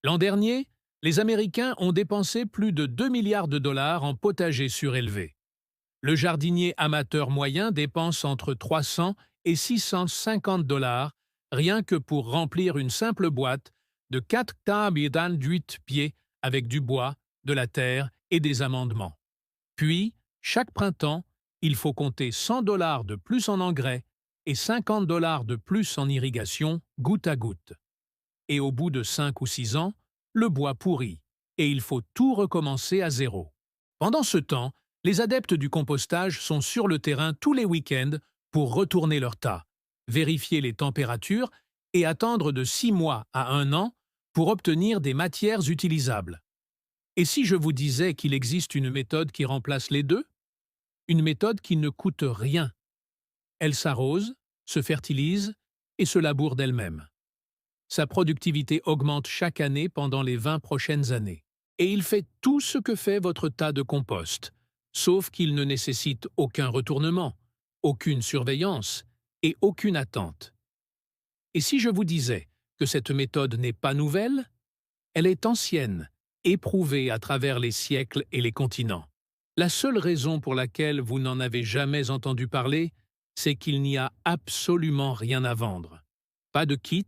L'an dernier, les Américains ont dépensé plus de 2 milliards de dollars en potager surélevé. Le jardinier amateur moyen dépense entre 300 et 650 dollars rien que pour remplir une simple boîte de 4 tables d'8 pieds avec du bois, de la terre et des amendements. Puis, chaque printemps, il faut compter 100 dollars de plus en engrais et 50 dollars de plus en irrigation, goutte à goutte. Et au bout de 5 ou 6 ans, le bois pourrit et il faut tout recommencer à zéro. Pendant ce temps, les adeptes du compostage sont sur le terrain tous les week-ends pour retourner leur tas, vérifier les températures et attendre de 6 mois à 1 an pour obtenir des matières utilisables. Et si je vous disais qu'il existe une méthode qui remplace les deux? Une méthode qui ne coûte rien. Elle s'arrose, se fertilise et se laboure d'elle-même. Sa productivité augmente chaque année pendant les 20 prochaines années. Et il fait tout ce que fait votre tas de compost, sauf qu'il ne nécessite aucun retournement, aucune surveillance et aucune attente. Et si je vous disais que cette méthode n'est pas nouvelle, elle est ancienne, éprouvée à travers les siècles et les continents. La seule raison pour laquelle vous n'en avez jamais entendu parler, c'est qu'il n'y a absolument rien à vendre. Pas de kit,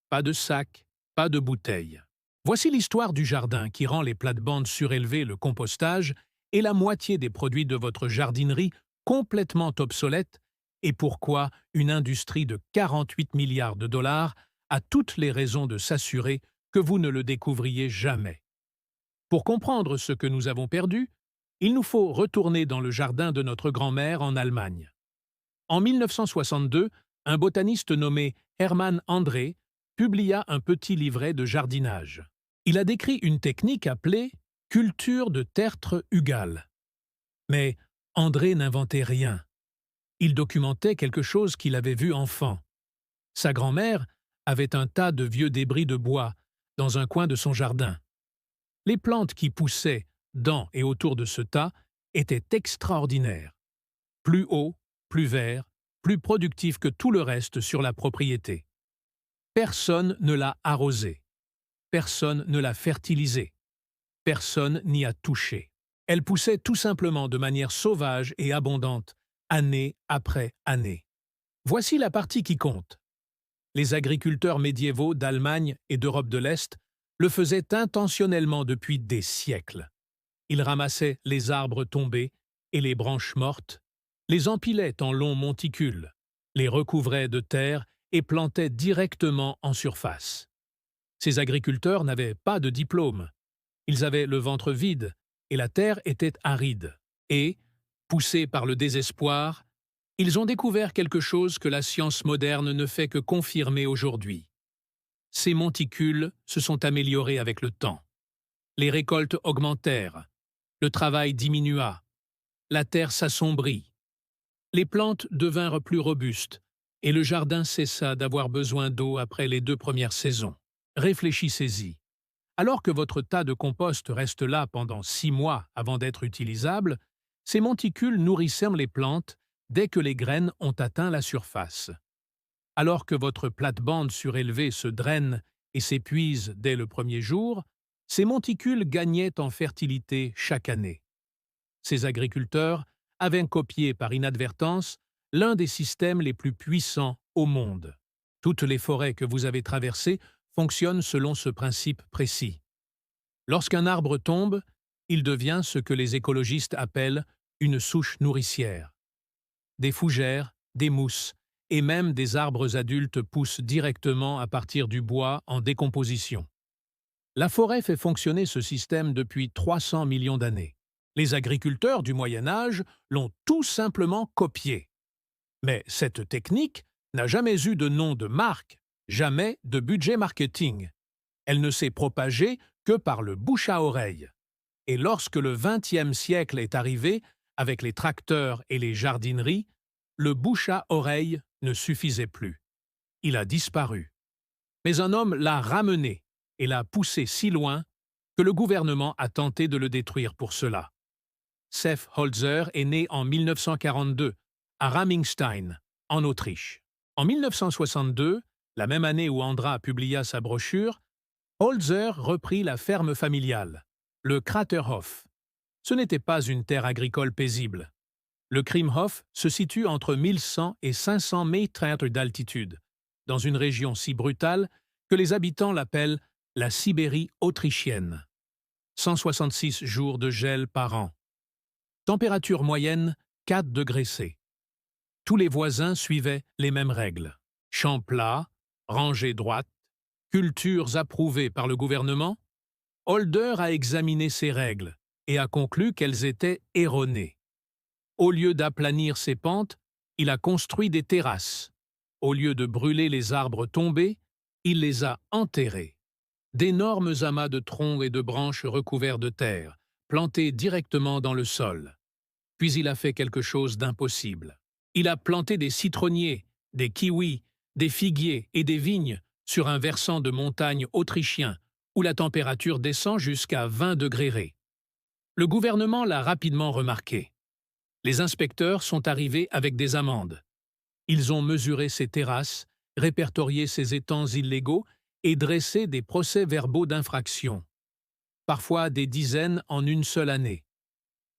pas de sac, pas de bouteille. Voici l'histoire du jardin qui rend les plates-bandes surélevées, le compostage, et la moitié des produits de votre jardinerie complètement obsolètes, et pourquoi une industrie de 48 milliards de dollars a toutes les raisons de s'assurer que vous ne le découvriez jamais. Pour comprendre ce que nous avons perdu, il nous faut retourner dans le jardin de notre grand-mère en Allemagne. En 1962, un botaniste nommé Hermann André publia un petit livret de jardinage. Il a décrit une technique appelée « culture de tertre hugale ». Mais André n'inventait rien. Il documentait quelque chose qu'il avait vu enfant. Sa grand-mère avait un tas de vieux débris de bois dans un coin de son jardin. Les plantes qui poussaient dans et autour de ce tas étaient extraordinaires. Plus haut, plus vert, plus productif que tout le reste sur la propriété. Personne ne l'a arrosé. Personne ne l'a fertilisé. Personne n'y a touché. Elle poussait tout simplement de manière sauvage et abondante, année après année. Voici la partie qui compte. Les agriculteurs médiévaux d'Allemagne et d'Europe de l'Est le faisaient intentionnellement depuis des siècles. Ils ramassaient les arbres tombés et les branches mortes, les empilaient en longs monticules, les recouvraient de terre et plantaient directement en surface. Ces agriculteurs n'avaient pas de diplôme. Ils avaient le ventre vide et la terre était aride. Et, poussés par le désespoir, ils ont découvert quelque chose que la science moderne ne fait que confirmer aujourd'hui. Ces monticules se sont améliorés avec le temps. Les récoltes augmentèrent, le travail diminua, la terre s'assombrit. Les plantes devinrent plus robustes et le jardin cessa d'avoir besoin d'eau après les 2 premières saisons. Réfléchissez-y. Alors que votre tas de compost reste là pendant 6 mois avant d'être utilisable, ces monticules nourrissent les plantes dès que les graines ont atteint la surface. Alors que votre plate-bande surélevée se draine et s'épuise dès le premier jour, ces monticules gagnaient en fertilité chaque année. Ces agriculteurs avaient copié par inadvertance l'un des systèmes les plus puissants au monde. Toutes les forêts que vous avez traversées fonctionnent selon ce principe précis. Lorsqu'un arbre tombe, il devient ce que les écologistes appellent une souche nourricière. Des fougères, des mousses et même des arbres adultes poussent directement à partir du bois en décomposition. La forêt fait fonctionner ce système depuis 300 millions d'années. Les agriculteurs du Moyen Âge l'ont tout simplement copié. Mais cette technique n'a jamais eu de nom de marque, jamais de budget marketing. Elle ne s'est propagée que par le bouche à oreille. Et lorsque le XXe siècle est arrivé, avec les tracteurs et les jardineries, le bouche à oreille ne suffisait plus. Il a disparu. Mais un homme l'a ramené et l'a poussé si loin que le gouvernement a tenté de le détruire pour cela. Seth Holzer est né en 1942 à Ramingstein, en Autriche. En 1962, la même année où Andra publia sa brochure, Holzer reprit la ferme familiale, le Kraterhof. Ce n'était pas une terre agricole paisible. Le Krimhof se situe entre 1100 et 500 mètres d'altitude, dans une région si brutale que les habitants l'appellent la Sibérie autrichienne. 166 jours de gel par an. Température moyenne 4 degrés C. Tous les voisins suivaient les mêmes règles. Champs plats, rangées droites, cultures approuvées par le gouvernement. Holder a examiné ces règles et a conclu qu'elles étaient erronées. Au lieu d'aplanir ces pentes, il a construit des terrasses. Au lieu de brûler les arbres tombés, il les a enterrés. D'énormes amas de troncs et de branches recouverts de terre, plantés directement dans le sol. Puis il a fait quelque chose d'impossible. Il a planté des citronniers, des kiwis, des figuiers et des vignes sur un versant de montagne autrichien où la température descend jusqu'à 20 degrés Ré. Le gouvernement l'a rapidement remarqué. Les inspecteurs sont arrivés avec des amendes. Ils ont mesuré ces terrasses, répertorié ces étangs illégaux et dressé des procès-verbaux d'infraction. Parfois des dizaines en une seule année.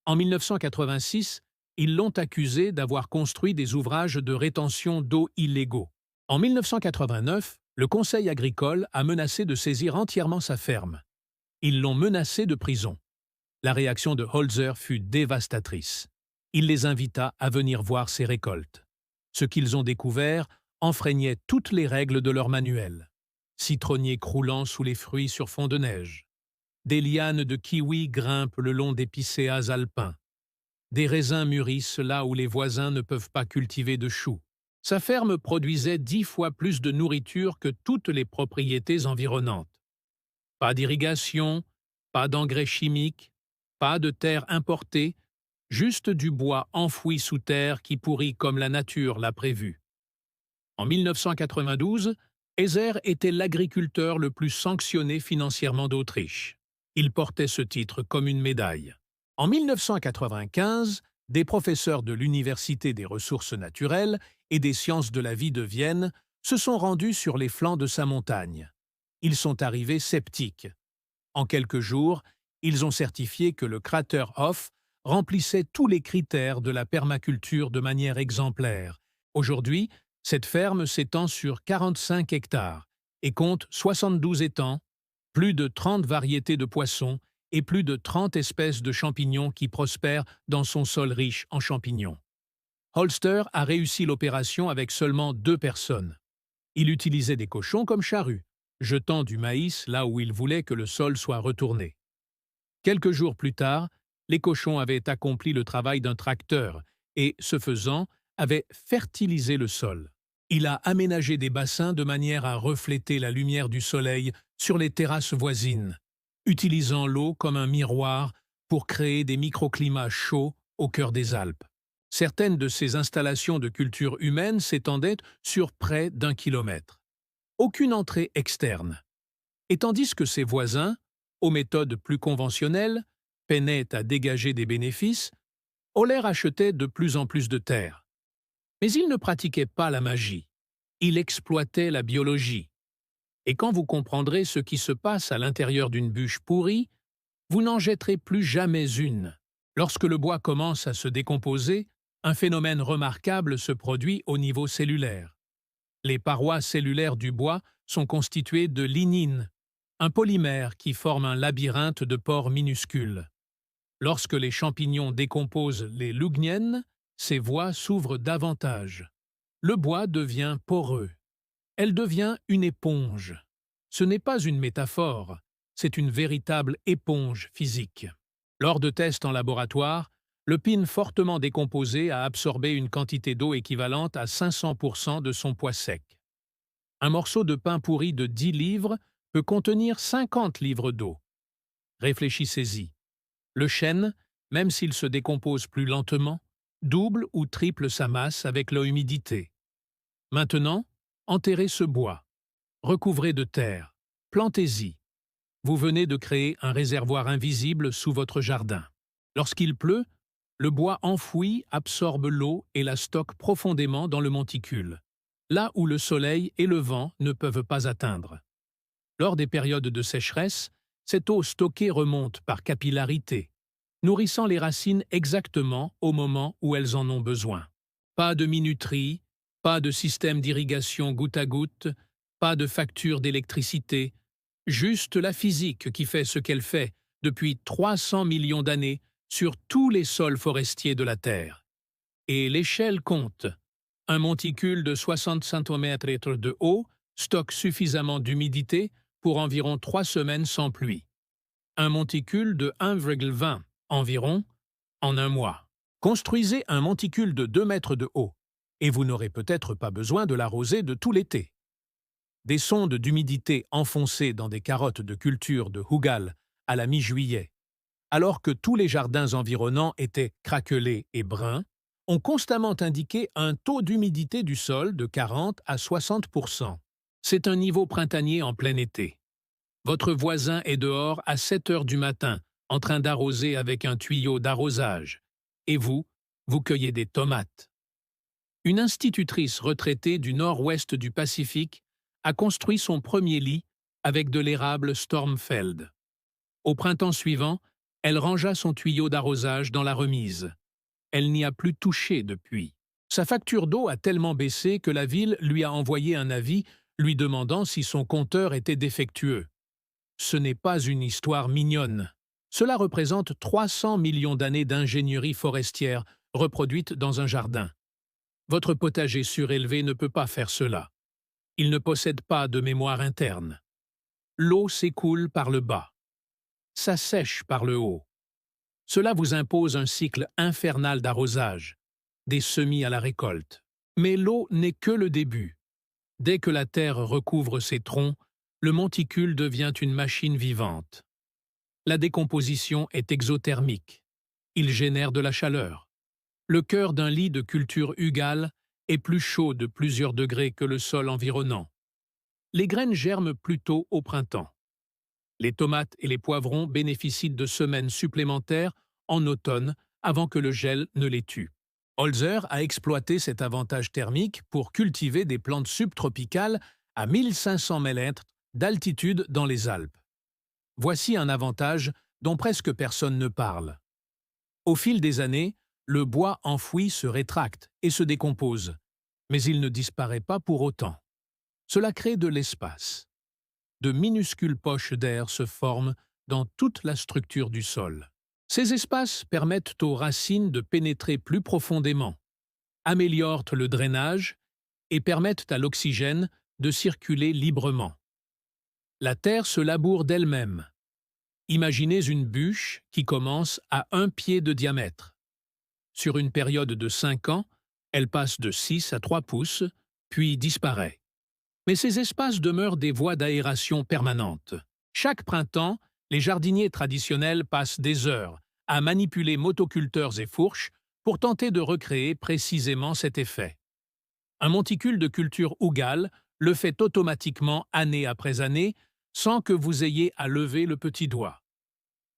En 1986, ils l'ont accusé d'avoir construit des ouvrages de rétention d'eau illégaux. En 1989, le Conseil agricole a menacé de saisir entièrement sa ferme. Ils l'ont menacé de prison. La réaction de Holzer fut dévastatrice. Il les invita à venir voir ses récoltes. Ce qu'ils ont découvert enfreignait toutes les règles de leur manuel. Citronniers croulant sous les fruits sur fond de neige. Des lianes de kiwi grimpent le long des picéas alpins. Des raisins mûrissent là où les voisins ne peuvent pas cultiver de choux. Sa ferme produisait 10 fois plus de nourriture que toutes les propriétés environnantes. Pas d'irrigation, pas d'engrais chimiques, pas de terre importée, juste du bois enfoui sous terre qui pourrit comme la nature l'a prévu. En 1992, Heiser était l'agriculteur le plus sanctionné financièrement d'Autriche. Il portait ce titre comme une médaille. En 1995, des professeurs de l'Université des ressources naturelles et des sciences de la vie de Vienne se sont rendus sur les flancs de sa montagne. Ils sont arrivés sceptiques. En quelques jours, ils ont certifié que le Kraterhof remplissait tous les critères de la permaculture de manière exemplaire. Aujourd'hui, cette ferme s'étend sur 45 hectares et compte 72 étangs, plus de 30 variétés de poissons et plus de 30 espèces de champignons qui prospèrent dans son sol riche en champignons. Holster a réussi l'opération avec seulement 2 personnes. Il utilisait des cochons comme charrues, jetant du maïs là où il voulait que le sol soit retourné. Quelques jours plus tard, les cochons avaient accompli le travail d'un tracteur et, ce faisant, avaient fertilisé le sol. Il a aménagé des bassins de manière à refléter la lumière du soleil sur les terrasses voisines, utilisant l'eau comme un miroir pour créer des microclimats chauds au cœur des Alpes. Certaines de ces installations de culture humaine s'étendaient sur près d'1 kilomètre. Aucune entrée externe. Et tandis que ses voisins, aux méthodes plus conventionnelles, peinaient à dégager des bénéfices, Holzer achetait de plus en plus de terre. Mais il ne pratiquait pas la magie. Il exploitait la biologie. Et quand vous comprendrez ce qui se passe à l'intérieur d'une bûche pourrie, vous n'en jetterez plus jamais une. Lorsque le bois commence à se décomposer, un phénomène remarquable se produit au niveau cellulaire. Les parois cellulaires du bois sont constituées de lignine, un polymère qui forme un labyrinthe de pores minuscules. Lorsque les champignons décomposent les ligneines, ces voies s'ouvrent davantage. Le bois devient poreux. Elle devient une éponge. Ce n'est pas une métaphore, c'est une véritable éponge physique. Lors de tests en laboratoire, le pin fortement décomposé a absorbé une quantité d'eau équivalente à 500% de son poids sec. Un morceau de pain pourri de 10 livres peut contenir 50 livres d'eau. Réfléchissez-y. Le chêne, même s'il se décompose plus lentement, double ou triple sa masse avec l'humidité. Maintenant, enterrez ce bois. Recouvrez de terre. Plantez-y. Vous venez de créer un réservoir invisible sous votre jardin. Lorsqu'il pleut, le bois enfoui absorbe l'eau et la stocke profondément dans le monticule, là où le soleil et le vent ne peuvent pas atteindre. Lors des périodes de sécheresse, cette eau stockée remonte par capillarité, nourrissant les racines exactement au moment où elles en ont besoin. Pas de minuterie, pas de système d'irrigation goutte à goutte, pas de facture d'électricité, juste la physique qui fait ce qu'elle fait depuis 300 millions d'années sur tous les sols forestiers de la Terre. Et l'échelle compte. Un monticule de 60 cm de haut stocke suffisamment d'humidité pour environ 3 semaines sans pluie. Un monticule de 1,20 environ en un mois. Construisez un monticule de 2 mètres de haut et vous n'aurez peut-être pas besoin de l'arroser de tout l'été. Des sondes d'humidité enfoncées dans des carottes de culture de Hougal à la mi-juillet, alors que tous les jardins environnants étaient craquelés et bruns, ont constamment indiqué un taux d'humidité du sol de 40 à 60%. C'est un niveau printanier en plein été. Votre voisin est dehors à 7 heures du matin, en train d'arroser avec un tuyau d'arrosage. Et vous, vous cueillez des tomates. Une institutrice retraitée du nord-ouest du Pacifique a construit son premier lit avec de l'érable Stormfeld. Au printemps suivant, elle rangea son tuyau d'arrosage dans la remise. Elle n'y a plus touché depuis. Sa facture d'eau a tellement baissé que la ville lui a envoyé un avis lui demandant si son compteur était défectueux. Ce n'est pas une histoire mignonne. Cela représente 300 millions d'années d'ingénierie forestière reproduite dans un jardin. Votre potager surélevé ne peut pas faire cela. Il ne possède pas de mémoire interne. L'eau s'écoule par le bas. Ça sèche par le haut. Cela vous impose un cycle infernal d'arrosage, des semis à la récolte. Mais l'eau n'est que le début. Dès que la terre recouvre ses troncs, le monticule devient une machine vivante. La décomposition est exothermique. Il génère de la chaleur. Le cœur d'un lit de culture hugale est plus chaud de plusieurs degrés que le sol environnant. Les graines germent plus tôt au printemps. Les tomates et les poivrons bénéficient de semaines supplémentaires en automne avant que le gel ne les tue. Holzer a exploité cet avantage thermique pour cultiver des plantes subtropicales à 1500 mètres d'altitude dans les Alpes. Voici un avantage dont presque personne ne parle. Au fil des années, le bois enfoui se rétracte et se décompose, mais il ne disparaît pas pour autant. Cela crée de l'espace. De minuscules poches d'air se forment dans toute la structure du sol. Ces espaces permettent aux racines de pénétrer plus profondément, améliorent le drainage et permettent à l'oxygène de circuler librement. La terre se laboure d'elle-même. Imaginez une bûche qui commence à 1 pied de diamètre. Sur une période de 5 ans, elle passe de 6 à 3 pouces, puis disparaît. Mais ces espaces demeurent des voies d'aération permanentes. Chaque printemps, les jardiniers traditionnels passent des heures à manipuler motoculteurs et fourches pour tenter de recréer précisément cet effet. Un monticule de culture Hougal le fait automatiquement année après année sans que vous ayez à lever le petit doigt.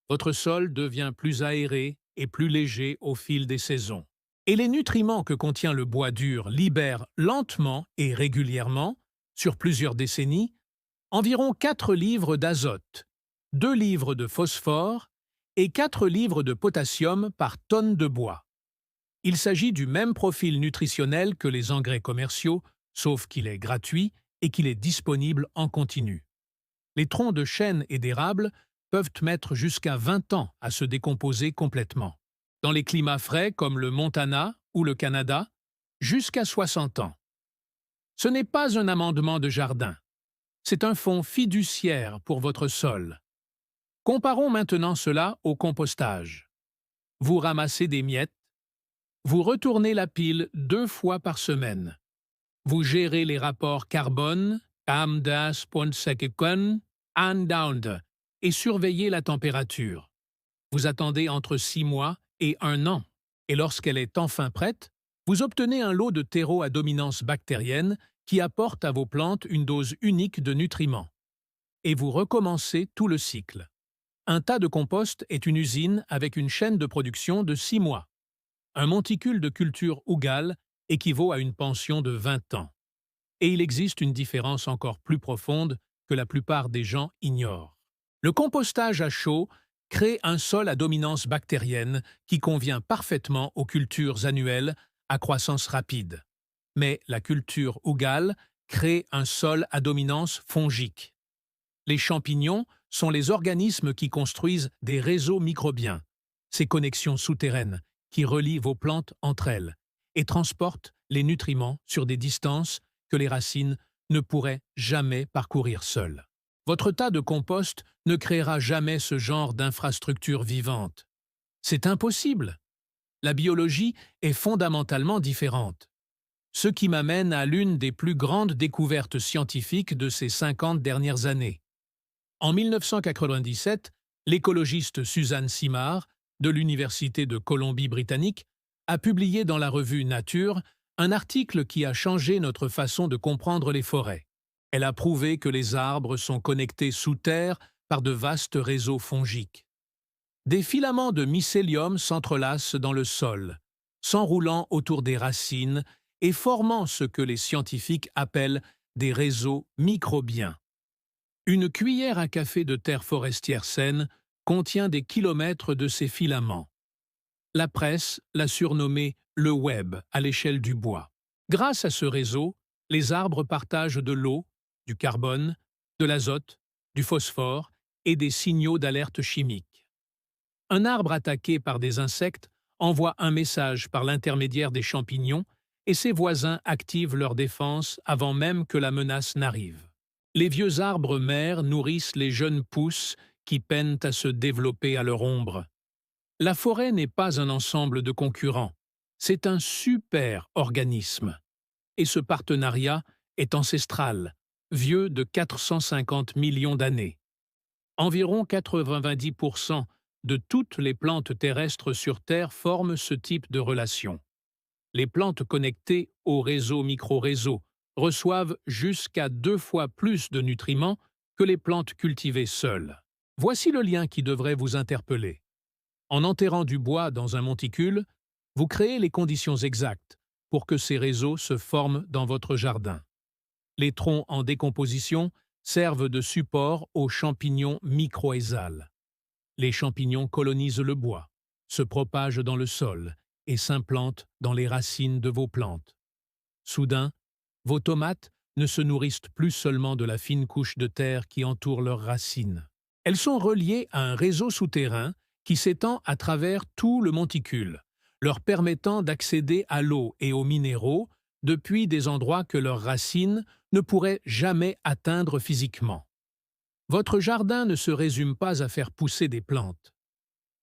Votre sol devient plus aéré et plus léger au fil des saisons. Et les nutriments que contient le bois dur libèrent lentement et régulièrement, sur plusieurs décennies, environ 4 livres d'azote, 2 livres de phosphore et 4 livres de potassium par tonne de bois. Il s'agit du même profil nutritionnel que les engrais commerciaux, sauf qu'il est gratuit et qu'il est disponible en continu. Les troncs de chêne et d'érable peuvent mettre jusqu'à 20 ans à se décomposer complètement. Dans les climats frais comme le Montana ou le Canada, jusqu'à 60 ans. Ce n'est pas un amendement de jardin. C'est un fonds fiduciaire pour votre sol. Comparons maintenant cela au compostage. Vous ramassez des miettes. Vous retournez la pile 2 fois par semaine. Vous gérez les rapports carbone, et surveillez la température. Vous attendez entre 6 mois et 1 an. Et lorsqu'elle est enfin prête, vous obtenez un lot de terreau à dominance bactérienne qui apporte à vos plantes une dose unique de nutriments. Et vous recommencez tout le cycle. Un tas de compost est une usine avec une chaîne de production de 6 mois. Un monticule de culture Hougal équivaut à une pension de 20 ans. Et il existe une différence encore plus profonde que la plupart des gens ignorent. Le compostage à chaud crée un sol à dominance bactérienne qui convient parfaitement aux cultures annuelles à croissance rapide. Mais la culture Hugel crée un sol à dominance fongique. Les champignons sont les organismes qui construisent des réseaux microbiens, ces connexions souterraines qui relient vos plantes entre elles et transportent les nutriments sur des distances que les racines ne pourraient jamais parcourir seules. Votre tas de compost ne créera jamais ce genre d'infrastructure vivante. C'est impossible. La biologie est fondamentalement différente. Ce qui m'amène à l'une des plus grandes découvertes scientifiques de ces 50 dernières années. En 1997, l'écologiste Suzanne Simard, de l'Université de Colombie-Britannique, a publié dans la revue Nature un article qui a changé notre façon de comprendre les forêts. Elle a prouvé que les arbres sont connectés sous terre par de vastes réseaux fongiques. Des filaments de mycélium s'entrelacent dans le sol, s'enroulant autour des racines et formant ce que les scientifiques appellent des réseaux microbiens. Une cuillère à café de terre forestière saine contient des kilomètres de ces filaments. La presse l'a surnommé le web à l'échelle du bois. Grâce à ce réseau, les arbres partagent de l'eau, du carbone, de l'azote, du phosphore et des signaux d'alerte chimique. Un arbre attaqué par des insectes envoie un message par l'intermédiaire des champignons et ses voisins activent leur défense avant même que la menace n'arrive. Les vieux arbres mères nourrissent les jeunes pousses qui peinent à se développer à leur ombre. La forêt n'est pas un ensemble de concurrents, c'est un super organisme. Et ce partenariat est ancestral, vieux de 450 millions d'années. Environ 90% de toutes les plantes terrestres sur Terre forment ce type de relation. Les plantes connectées au réseau micro-réseau reçoivent jusqu'à 2 fois plus de nutriments que les plantes cultivées seules. Voici le lien qui devrait vous interpeller. En enterrant du bois dans un monticule, vous créez les conditions exactes pour que ces réseaux se forment dans votre jardin. Les troncs en décomposition servent de support aux champignons mycorhizales. Les champignons colonisent le bois, se propagent dans le sol et s'implantent dans les racines de vos plantes. Soudain, vos tomates ne se nourrissent plus seulement de la fine couche de terre qui entoure leurs racines. Elles sont reliées à un réseau souterrain qui s'étend à travers tout le monticule, leur permettant d'accéder à l'eau et aux minéraux depuis des endroits que leurs racines ne pourraient jamais atteindre physiquement. Votre jardin ne se résume pas à faire pousser des plantes.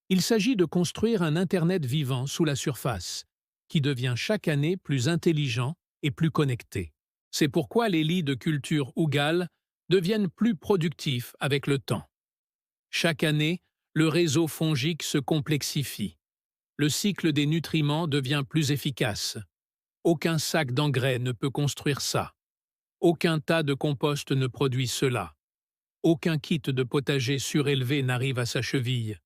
Il s'agit de construire un Internet vivant sous la surface, qui devient chaque année plus intelligent et plus connecté. C'est pourquoi les lits de culture Hugel deviennent plus productifs avec le temps. Chaque année, le réseau fongique se complexifie. Le cycle des nutriments devient plus efficace. Aucun sac d'engrais ne peut construire ça. Aucun tas de compost ne produit cela. Aucun kit de potager surélevé n'arrive à sa cheville.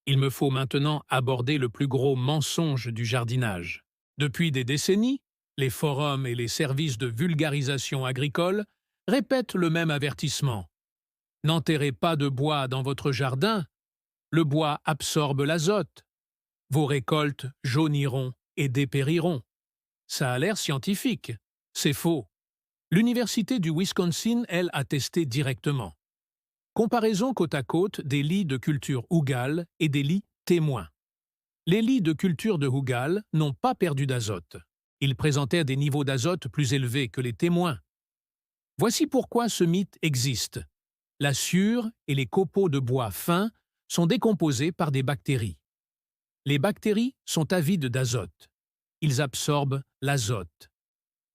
Il me faut maintenant aborder le plus gros mensonge du jardinage. Depuis des décennies, les forums et les services de vulgarisation agricole répètent le même avertissement. N'enterrez pas de bois dans votre jardin. Le bois absorbe l'azote. Vos récoltes jauniront et dépériront. Ça a l'air scientifique. C'est faux. L'Université du Wisconsin, elle, a testé directement. Comparaison côte à côte des lits de culture Hugel et des lits témoins. Les lits de culture de Hugel n'ont pas perdu d'azote. Ils présentaient des niveaux d'azote plus élevés que les témoins. Voici pourquoi ce mythe existe. La sciure et les copeaux de bois fins sont décomposés par des bactéries. Les bactéries sont avides d'azote. Ils absorbent l'azote.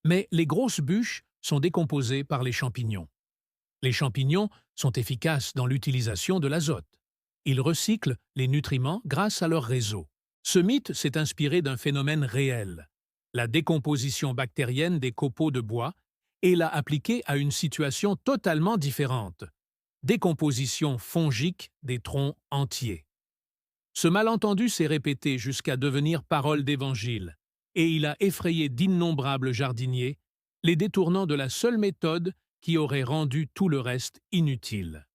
Mais les grosses bûches sont décomposées par les champignons. Les champignons sont efficaces dans l'utilisation de l'azote. Ils recyclent les nutriments grâce à leur réseau. Ce mythe s'est inspiré d'un phénomène réel, la décomposition bactérienne des copeaux de bois, et l'a appliqué à une situation totalement différente, décomposition fongique des troncs entiers. Ce malentendu s'est répété jusqu'à devenir parole d'évangile, et il a effrayé d'innombrables jardiniers, les détournant de la seule méthode qui aurait rendu tout le reste inutile.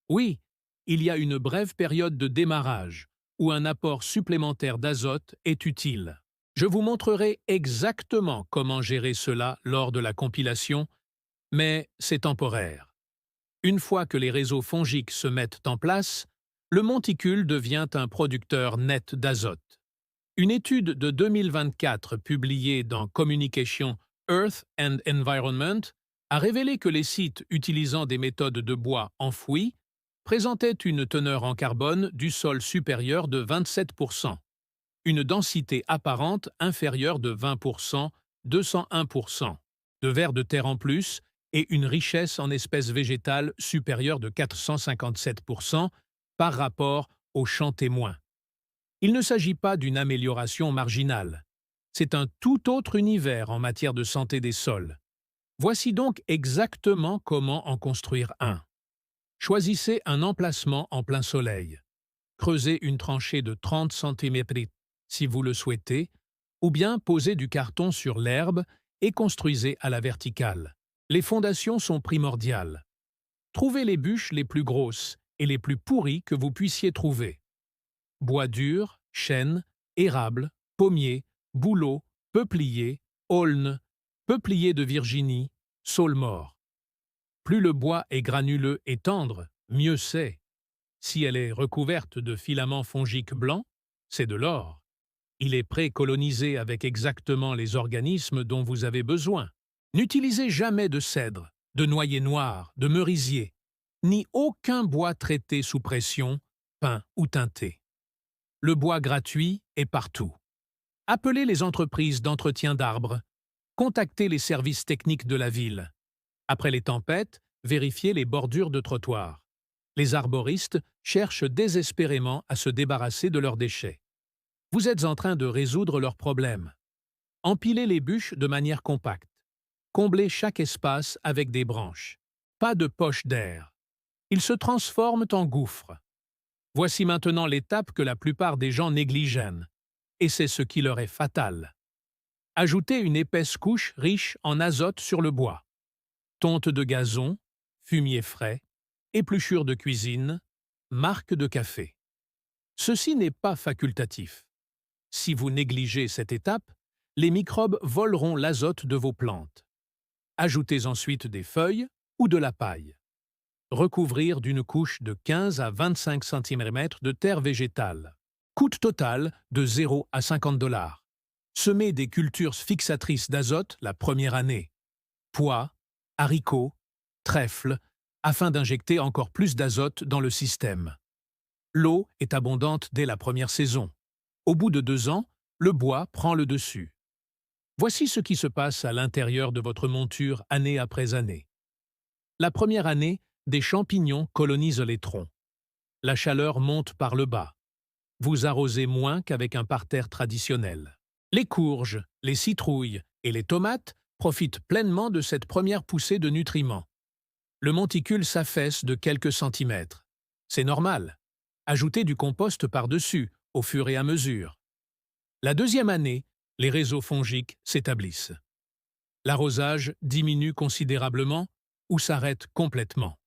Oui, il y a une brève période de démarrage où un apport supplémentaire d'azote est utile. Je vous montrerai exactement comment gérer cela lors de la compilation, mais c'est temporaire. Une fois que les réseaux fongiques se mettent en place, le monticule devient un producteur net d'azote. Une étude de 2024 publiée dans Communication Earth and Environment a révélé que les sites utilisant des méthodes de bois enfouis présentaient une teneur en carbone du sol supérieure de 27%, une densité apparente inférieure de 20%, 201%, de vers de terre en plus et une richesse en espèces végétales supérieure de 457% par rapport aux champs témoins. Il ne s'agit pas d'une amélioration marginale. C'est un tout autre univers en matière de santé des sols. Voici donc exactement comment en construire un. Choisissez un emplacement en plein soleil. Creusez une tranchée de 30 cm si vous le souhaitez, ou bien posez du carton sur l'herbe et construisez à la verticale. Les fondations sont primordiales. Trouvez les bûches les plus grosses et les plus pourries que vous puissiez trouver. Bois dur, chêne, érable, pommier, bouleau, peuplier, aulne, peuplier de Virginie, saule mort. Plus le bois est granuleux et tendre, mieux c'est. Si elle est recouverte de filaments fongiques blancs, c'est de l'or. Il est pré-colonisé avec exactement les organismes dont vous avez besoin. N'utilisez jamais de cèdre, de noyer noir, de merisier, ni aucun bois traité sous pression, peint ou teinté. Le bois gratuit est partout. Appelez les entreprises d'entretien d'arbres. Contactez les services techniques de la ville. Après les tempêtes, vérifiez les bordures de trottoirs. Les arboristes cherchent désespérément à se débarrasser de leurs déchets. Vous êtes en train de résoudre leurs problèmes. Empilez les bûches de manière compacte. Comblez chaque espace avec des branches. Pas de poche d'air. Ils se transforment en gouffres. Voici maintenant l'étape que la plupart des gens négligent, et c'est ce qui leur est fatal. Ajoutez une épaisse couche riche en azote sur le bois. Tonte de gazon, fumier frais, épluchure de cuisine, marque de café. Ceci n'est pas facultatif. Si vous négligez cette étape, les microbes voleront l'azote de vos plantes. Ajoutez ensuite des feuilles ou de la paille. Recouvrir d'une couche de 15 à 25 cm de terre végétale. Coût total de 0 à 50 $. Semez des cultures fixatrices d'azote la première année. Pois, haricots, trèfles, afin d'injecter encore plus d'azote dans le système. L'eau est abondante dès la première saison. Au bout de 2 ans, le bois prend le dessus. Voici ce qui se passe à l'intérieur de votre monture année après année. La première année, des champignons colonisent les troncs. La chaleur monte par le bas. Vous arrosez moins qu'avec un parterre traditionnel. Les courges, les citrouilles et les tomates profitent pleinement de cette première poussée de nutriments. Le monticule s'affaisse de quelques centimètres. C'est normal. Ajoutez du compost par-dessus, au fur et à mesure. La deuxième année, les réseaux fongiques s'établissent. L'arrosage diminue considérablement ou s'arrête complètement.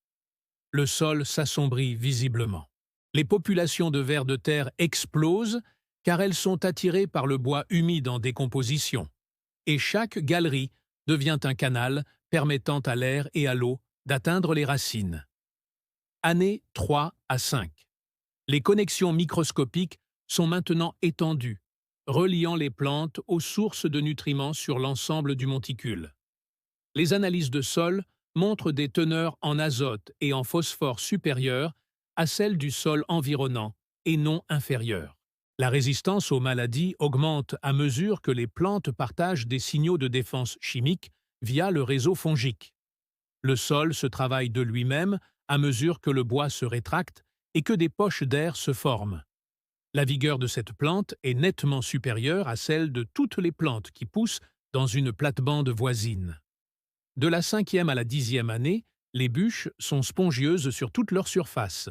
Le sol s'assombrit visiblement. Les populations de vers de terre explosent car elles sont attirées par le bois humide en décomposition. Et chaque galerie devient un canal permettant à l'air et à l'eau d'atteindre les racines. Année 3 à 5. Les connexions microscopiques sont maintenant étendues, reliant les plantes aux sources de nutriments sur l'ensemble du monticule. Les analyses de sol montrent des teneurs en azote et en phosphore supérieures à celles du sol environnant et non inférieures. La résistance aux maladies augmente à mesure que les plantes partagent des signaux de défense chimique via le réseau fongique. Le sol se travaille de lui-même à mesure que le bois se rétracte et que des poches d'air se forment. La vigueur de cette plante est nettement supérieure à celle de toutes les plantes qui poussent dans une plate-bande voisine. De la 5e à la 10e année, les bûches sont spongieuses sur toute leur surface.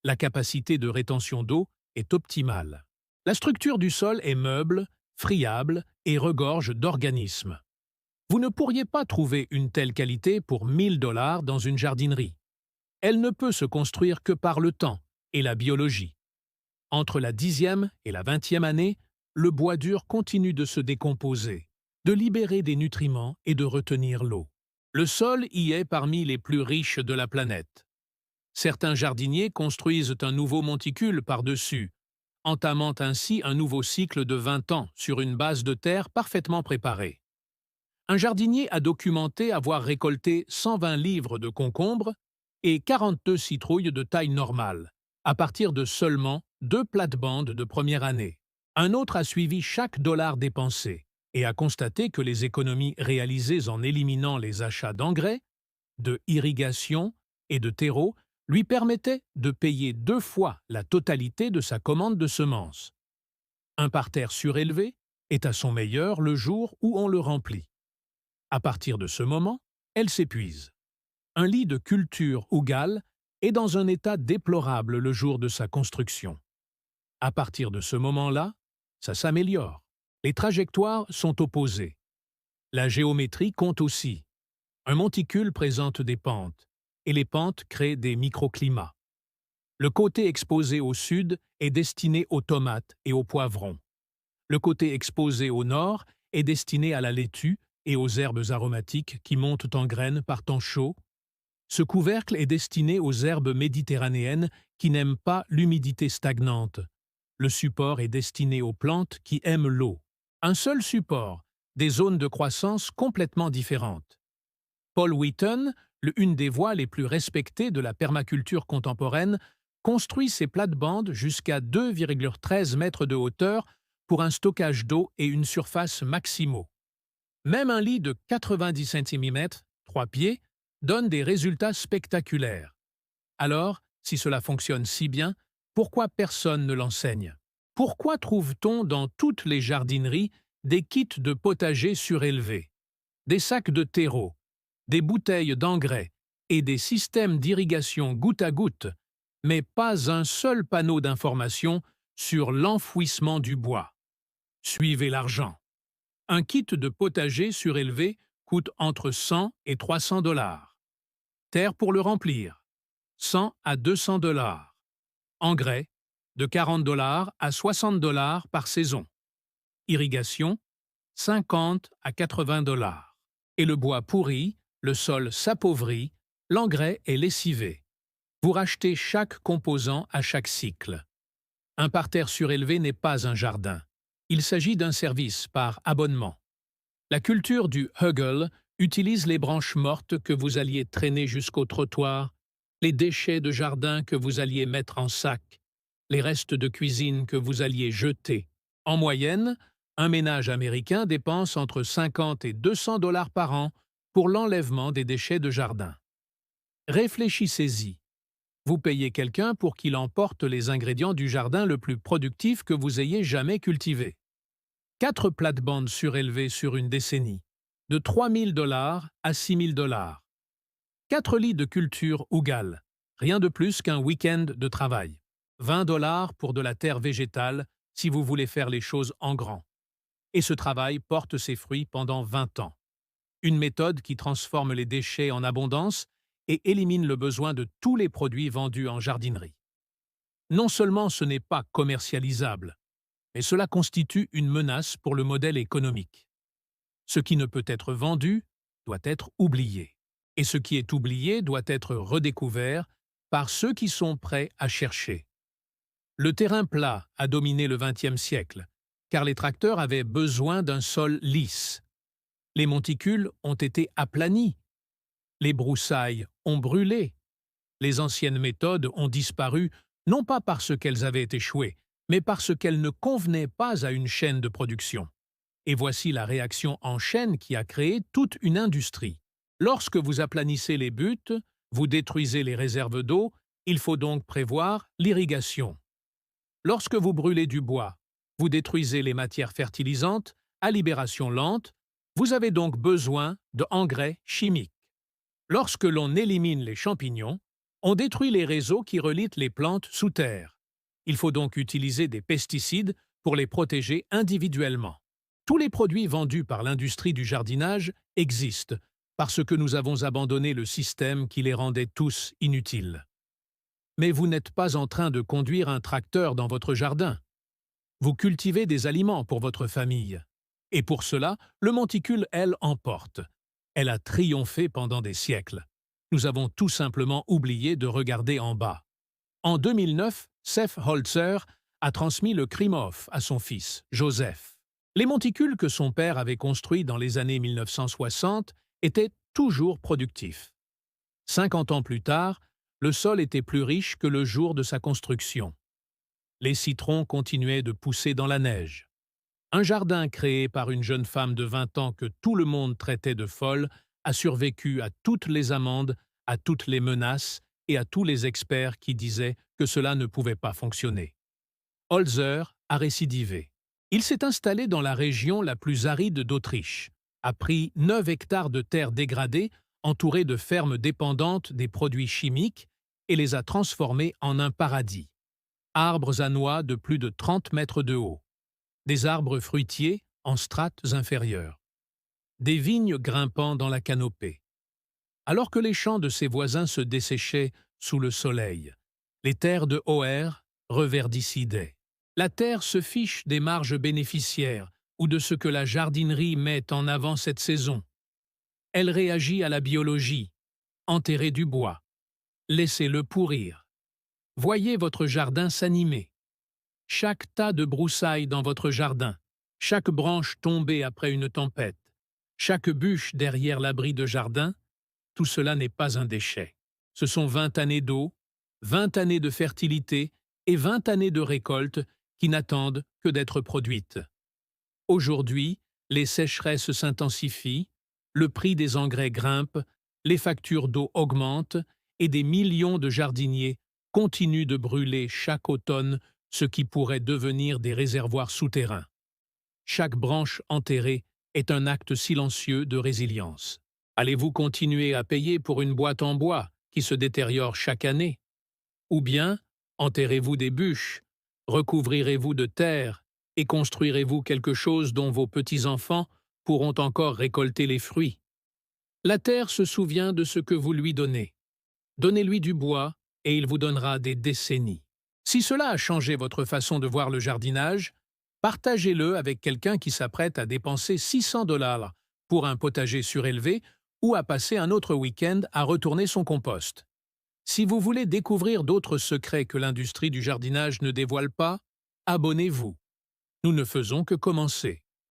La capacité de rétention d'eau est optimale. La structure du sol est meuble, friable et regorge d'organismes. Vous ne pourriez pas trouver une telle qualité pour 1 000 $ dans une jardinerie. Elle ne peut se construire que par le temps et la biologie. Entre la 10e et la 20e année, le bois dur continue de se décomposer, de libérer des nutriments et de retenir l'eau. Le sol y est parmi les plus riches de la planète. Certains jardiniers construisent un nouveau monticule par-dessus, entamant ainsi un nouveau cycle de 20 ans sur une base de terre parfaitement préparée. Un jardinier a documenté avoir récolté 120 livres de concombres et 42 citrouilles de taille normale, à partir de seulement 2 plates-bandes de première année. Un autre a suivi chaque dollar dépensé et a constaté que les économies réalisées en éliminant les achats d'engrais, de irrigation et de terreau lui permettaient de payer 2 fois la totalité de sa commande de semences. Un parterre surélevé est à son meilleur le jour où on le remplit. À partir de ce moment, elle s'épuise. Un lit de culture ou gale est dans un état déplorable le jour de sa construction. À partir de ce moment-là, ça s'améliore. Les trajectoires sont opposées. La géométrie compte aussi. Un monticule présente des pentes, et les pentes créent des microclimats. Le côté exposé au sud est destiné aux tomates et aux poivrons. Le côté exposé au nord est destiné à la laitue et aux herbes aromatiques qui montent en graines par temps chaud. Ce couvercle est destiné aux herbes méditerranéennes qui n'aiment pas l'humidité stagnante. Le support est destiné aux plantes qui aiment l'eau. Un seul support, des zones de croissance complètement différentes. Paul Wheaton, une des voies les plus respectées de la permaculture contemporaine, construit ses plates-bandes jusqu'à 2,13 mètres de hauteur pour un stockage d'eau et une surface maximaux. Même un lit de 90 cm, 3 pieds, donne des résultats spectaculaires. Alors, si cela fonctionne si bien, pourquoi personne ne l'enseigne? Pourquoi trouve-t-on dans toutes les jardineries des kits de potager surélevés, des sacs de terreau, des bouteilles d'engrais et des systèmes d'irrigation goutte à goutte, mais pas un seul panneau d'information sur l'enfouissement du bois? Suivez l'argent. Un kit de potager surélevé coûte entre 100 et 300 $. Terre pour le remplir, 100 à 200 $. Engrais, de 40 $ à 60 $ par saison. Irrigation, 50 à 80 $. Et le bois pourri, le sol s'appauvrit, l'engrais est lessivé. Vous rachetez chaque composant à chaque cycle. Un parterre surélevé n'est pas un jardin. Il s'agit d'un service par abonnement. La culture du hugel utilise les branches mortes que vous alliez traîner jusqu'au trottoir, les déchets de jardin que vous alliez mettre en sac, les restes de cuisine que vous alliez jeter. En moyenne, un ménage américain dépense entre 50 et 200 $ par an pour l'enlèvement des déchets de jardin. Réfléchissez-y. Vous payez quelqu'un pour qu'il emporte les ingrédients du jardin le plus productif que vous ayez jamais cultivé. 4 plates-bandes surélevées sur une décennie, de 3 000 $ à 6 000 $. 4 lits de culture Ougal, rien de plus qu'un week-end de travail. 20 $ pour de la terre végétale si vous voulez faire les choses en grand. Et ce travail porte ses fruits pendant 20 ans. Une méthode qui transforme les déchets en abondance et élimine le besoin de tous les produits vendus en jardinerie. Non seulement ce n'est pas commercialisable, mais cela constitue une menace pour le modèle économique. Ce qui ne peut être vendu doit être oublié. Et ce qui est oublié doit être redécouvert par ceux qui sont prêts à chercher. Le terrain plat a dominé le XXe siècle, car les tracteurs avaient besoin d'un sol lisse. Les monticules ont été aplanis. Les broussailles ont brûlé. Les anciennes méthodes ont disparu, non pas parce qu'elles avaient échoué, mais parce qu'elles ne convenaient pas à une chaîne de production. Et voici la réaction en chaîne qui a créé toute une industrie. Lorsque vous aplanissez les buttes, vous détruisez les réserves d'eau, il faut donc prévoir l'irrigation. Lorsque vous brûlez du bois, vous détruisez les matières fertilisantes à libération lente, vous avez donc besoin d'engrais chimiques. Lorsque l'on élimine les champignons, on détruit les réseaux qui relient les plantes sous terre. Il faut donc utiliser des pesticides pour les protéger individuellement. Tous les produits vendus par l'industrie du jardinage existent parce que nous avons abandonné le système qui les rendait tous inutiles. Mais vous n'êtes pas en train de conduire un tracteur dans votre jardin. Vous cultivez des aliments pour votre famille. Et pour cela, le monticule, elle, emporte. Elle a triomphé pendant des siècles. Nous avons tout simplement oublié de regarder en bas. En 2009, Seth Holzer a transmis le Krimov à son fils, Joseph. Les monticules que son père avait construits dans les années 1960 étaient toujours productifs. 50 ans plus tard, le sol était plus riche que le jour de sa construction. Les citrons continuaient de pousser dans la neige. Un jardin créé par une jeune femme de 20 ans que tout le monde traitait de folle a survécu à toutes les amendes, à toutes les menaces et à tous les experts qui disaient que cela ne pouvait pas fonctionner. Holzer a récidivé. Il s'est installé dans la région la plus aride d'Autriche, a pris 9 hectares de terres dégradées, entourées de fermes dépendantes des produits chimiques, et les a transformées en un paradis. Arbres à noix de plus de 30 mètres de haut, des arbres fruitiers en strates inférieures, des vignes grimpant dans la canopée. Alors que les champs de ses voisins se desséchaient sous le soleil, les terres de Hoher reverdissaient. La terre se fiche des marges bénéficiaires ou de ce que la jardinerie met en avant cette saison. Elle réagit à la biologie. Enterrez du bois. Laissez-le pourrir. Voyez votre jardin s'animer. Chaque tas de broussailles dans votre jardin, chaque branche tombée après une tempête, chaque bûche derrière l'abri de jardin, tout cela n'est pas un déchet. Ce sont 20 années d'eau, 20 années de fertilité et 20 années de récolte qui n'attendent que d'être produites. Aujourd'hui, les sécheresses s'intensifient, le prix des engrais grimpe, les factures d'eau augmentent et des millions de jardiniers continuent de brûler chaque automne ce qui pourrait devenir des réservoirs souterrains. Chaque branche enterrée est un acte silencieux de résilience. Allez-vous continuer à payer pour une boîte en bois qui se détériore chaque année? Ou bien enterrez-vous des bûches, recouvrirez-vous de terre et construirez-vous quelque chose dont vos petits-enfants pourront encore récolter les fruits? La terre se souvient de ce que vous lui donnez. Donnez-lui du bois et il vous donnera des décennies. Si cela a changé votre façon de voir le jardinage, partagez-le avec quelqu'un qui s'apprête à dépenser 600 $ pour un potager surélevé ou à passer un autre week-end à retourner son compost. Si vous voulez découvrir d'autres secrets que l'industrie du jardinage ne dévoile pas, abonnez-vous. Nous ne faisons que commencer.